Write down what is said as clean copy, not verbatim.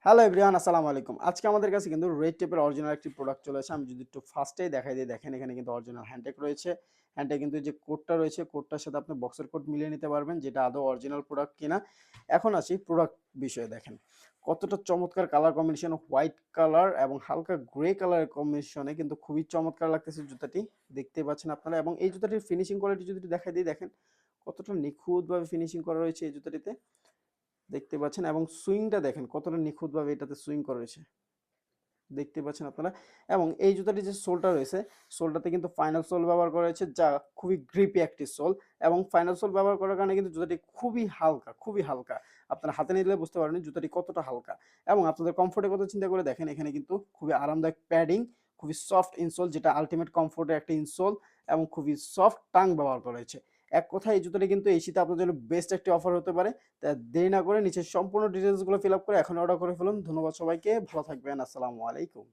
Hello everyone, আসসালামু আলাইকুম। আজকে আমাদের কাছে কিন্তু রেড টেপের অরিজিনাল একটি প্রোডাক্ট চলে আসে। আমি যদি একটু ফার্স্টেই দেখাই দিই, দেখেন এখানে কিন্তু অরিজিনাল হ্যান্ডটেক রয়েছে। হ্যান্ডটেক কিন্তু যে কোডটা রয়েছে, কোডটার সাথে আপনি বক্সের কোড মিলিয়ে নিতে পারবেন যেটা আদৌ অরিজিনাল প্রোডাক্ট কিনা। এখন আসি প্রোডাক্ট বিষয়ে। দেখেন কতটা চমৎকার কালার কম্বিনেশন, হোয়াইট কালার এবং হালকা গ্রে কালারের কম্বিনেশনে কিন্তু খুবই চমৎকার লাগতেছে জুতাটি। দেখতেই পাচ্ছেন আপনারা। এবং এই জুতাটির ফিনিশিং কোয়ালিটি যদি দেখাই দিই, দেখেন কতটা নিখুঁতভাবে ফিনিশিং করা রয়েছে এই জুতাটিতে। দেখতে পাচ্ছেন এবং সুইংটা দেখেন কতটা নিখুঁতভাবে এটাতে সুইং করা রয়েছে, দেখতে পাচ্ছেন আপনারা। এবং এই জুতাটি যে সোলটা রয়েছে, সোলটাতে কিন্তু ফাইনাল সোল ব্যবহার করা হয়েছে, যা খুবই গ্রিপি একটি সোল। এবং ফাইনাল সোল ব্যবহার করার কারণে কিন্তু জুতাটি খুবই হালকা, খুবই হালকা। আপনারা হাতে নিলে বুঝতে পারবেন জুতাটি কতটা হালকা। এবং আপনাদের কমফোর্টের কথা চিন্তা করে দেখেন, এখানে কিন্তু খুবই আরামদায়ক প্যাডিং, খুবই সফট ইনসোল, যেটা আলটিমেট কমফোর্টের একটা ইনসোল। এবং খুবই সফট টাং ব্যবহার করা হয়েছে। এক কথায় এই জুতাটি কিন্তু এই শীতে আপনার জন্য বেস্ট একটি অফার হতে পারে। তা দেরি না করে নিচের সম্পূর্ণ ডিটেলসগুলো ফিল আপ করে এখন অর্ডার করে ফেলুন। ধন্যবাদ সবাইকে, ভালো থাকবেন, আসসালামু আলাইকুম।